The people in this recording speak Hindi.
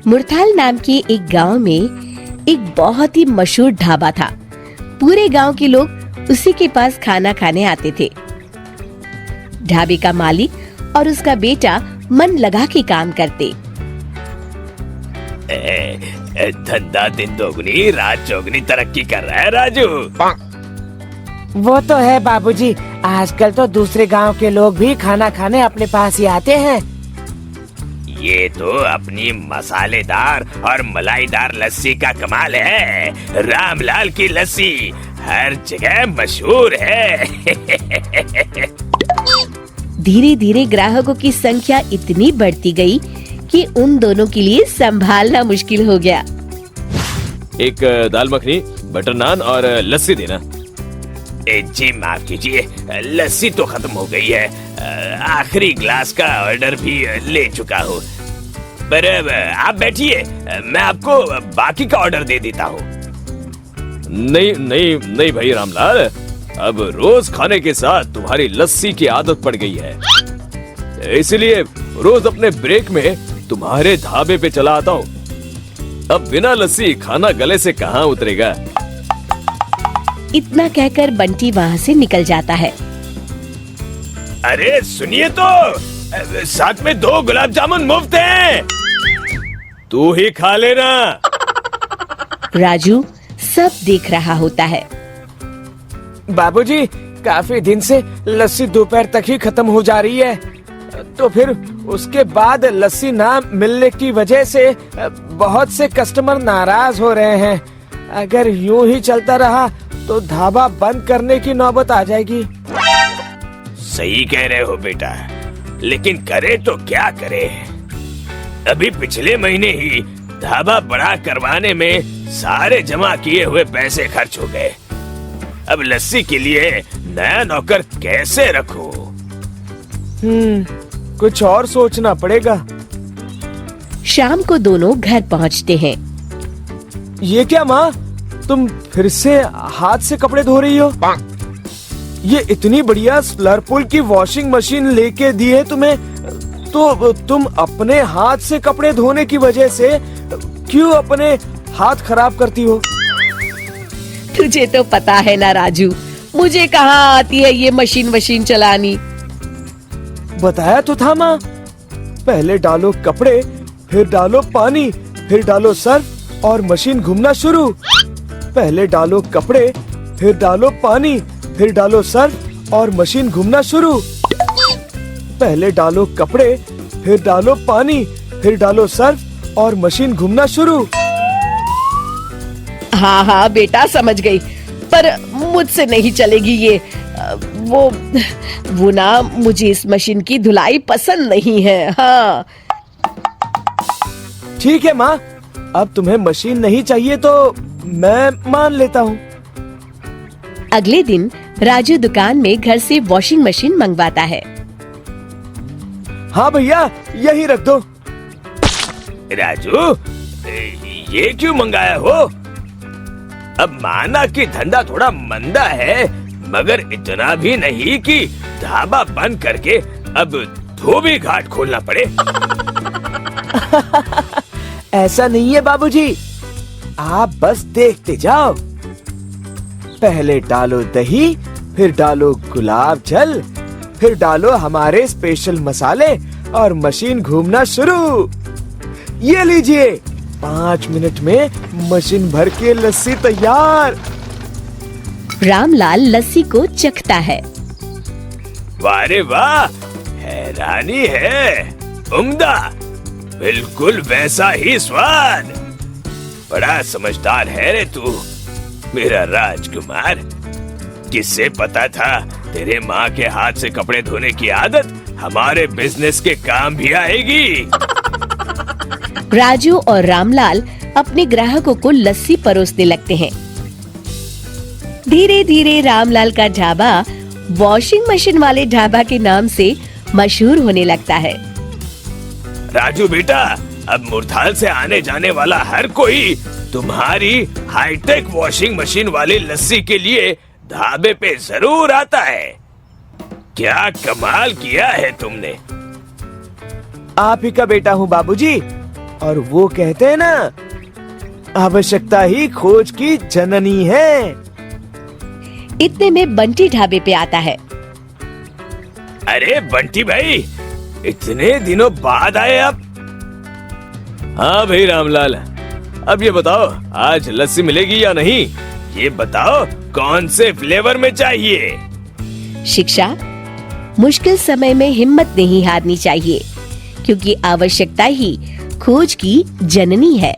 मुरथाल नाम के एक गांव में एक बहुत ही मशहूर ढाबा था। पूरे गांव के लोग उसी के पास खाना खाने आते थे। ढाबे का मालिक और उसका बेटा मन लगा के काम करते। धंधा दिन दोगुनी रात चौगुनी तरक्की कर रहा है राजू। वो तो है बाबूजी, आजकल तो दूसरे गांव के लोग भी खाना खाने अपने पास ही आते हैं। ये तो अपनी मसालेदार और मलाईदार लस्सी का कमाल है। रामलाल की लस्सी हर जगह मशहूर है। धीरे धीरे ग्राहकों की संख्या इतनी बढ़ती गई कि उन दोनों के लिए संभालना मुश्किल हो गया। एक दाल मखनी, बटर नान और लस्सी देना। जी माफ कीजिए, लस्सी तो खत्म हो गई है। आखिरी ग्लास का ऑर्डर भी ले चुका हूँ। पर आप बैठिए, मैं आपको बाकी का ऑर्डर दे देता हूँ। नहीं नहीं नहीं भाई रामलाल, अब रोज खाने के साथ तुम्हारी लस्सी की आदत पड़ गई है, इसलिए रोज अपने ब्रेक में तुम्हारे ढाबे पे चला आता हूँ। अब बिना लस्सी खाना गले से कहाँ उतरेगा। इतना कहकर बंटी वहाँ से निकल जाता है। अरे सुनिए तो, साथ में 2 गुलाब जामुन मुफ्त हैं। तू ही खा लेना। राजू सब देख रहा होता है। बाबूजी, काफी दिन से लस्सी दोपहर तक ही खत्म हो जा रही है, तो फिर उसके बाद लस्सी ना मिलने की वजह से बहुत से कस्टमर नाराज हो रहे हैं। अगर यूं ही चलता रहा तो ढाबा बंद करने की नौबत आ जाएगी। सही कह रहे हो बेटा, लेकिन करे तो क्या करे। अभी पिछले महीने ही ढाबा बड़ा करवाने में सारे जमा किए हुए पैसे खर्च हो गए। अब लस्सी के लिए नया नौकर कैसे रखूं? कुछ और सोचना पड़ेगा। शाम को दोनों घर पहुँचते हैं। ये क्या माँ, तुम फिर से हाथ से कपड़े धो रही हो? ये इतनी बढ़िया स्लर्पुल की वॉशिंग मशीन लेके दी है तुम्हें, तो तुम अपने हाथ से कपड़े धोने की वजह से क्यों अपने हाथ खराब करती हो? तुझे तो पता है ना राजू, मुझे कहाँ आती है ये मशीन चलानी। बताया तो था माँ, पहले डालो कपड़े, फिर डालो पानी, फिर डालो सर्फ और मशीन घूमना शुरू। पहले डालो कपड़े, फिर डालो पानी, फिर डालो सर्फ और मशीन घूमना शुरू। पहले डालो कपड़े, फिर डालो पानी, फिर डालो सर्फ और मशीन घूमना शुरू। हाँ हाँ बेटा, समझ गई, पर मुझसे नहीं चलेगी ये। वो ना, मुझे इस मशीन की धुलाई पसंद नहीं है। हाँ ठीक है माँ, अब तुम्हें मशीन नहीं चाहिए तो मैं मान लेता हूँ। अगले दिन राजू दुकान में घर से वॉशिंग मशीन मंगवाता है। हाँ भैया, यही रख दो। राजू, ये क्यों मंगाया हो? अब माना कि धंधा थोड़ा मंदा है, मगर इतना भी नहीं कि ढाबा बंद करके अब धोबी घाट खोलना पड़े। ऐसा नहीं है बाबूजी, आप बस देखते जाओ। पहले डालो दही, फिर डालो गुलाब जल, फिर डालो हमारे स्पेशल मसाले और मशीन घूमना शुरू। ये लीजिए, 5 मिनट में मशीन भर के लस्सी तैयार। रामलाल लस्सी को चखता है। वाह रे वाह, हैरानी है, उम्दा, बिल्कुल वैसा ही स्वाद। बड़ा समझदार है रे तू, मेरा राजकुमार। किससे पता था तेरे माँ के हाथ से कपड़े धोने की आदत हमारे बिजनेस के काम भी आएगी। राजू और रामलाल अपने ग्राहकों को लस्सी परोसने लगते हैं। धीरे धीरे रामलाल का ढाबा वॉशिंग मशीन वाले ढाबा के नाम से मशहूर होने लगता है। राजू बेटा, अब मुरथाल से आने जाने वाला हर कोई तुम्हारी हाईटेक वॉशिंग मशीन वाली लस्सी के लिए ढाबे पे जरूर आता है। क्या कमाल किया है तुमने। आप ही का बेटा हूँ बाबूजी, और वो कहते हैं ना, आवश्यकता ही खोज की जननी है। इतने में बंटी ढाबे पे आता है। अरे बंटी भाई, इतने दिनों बाद आए आप। हाँ भाई रामलाल, अब ये बताओ आज लस्सी मिलेगी या नहीं? ये बताओ कौन से फ्लेवर में चाहिए? शिक्षा, मुश्किल समय में हिम्मत नहीं हारनी चाहिए, क्योंकि आवश्यकता ही खोज की जननी है।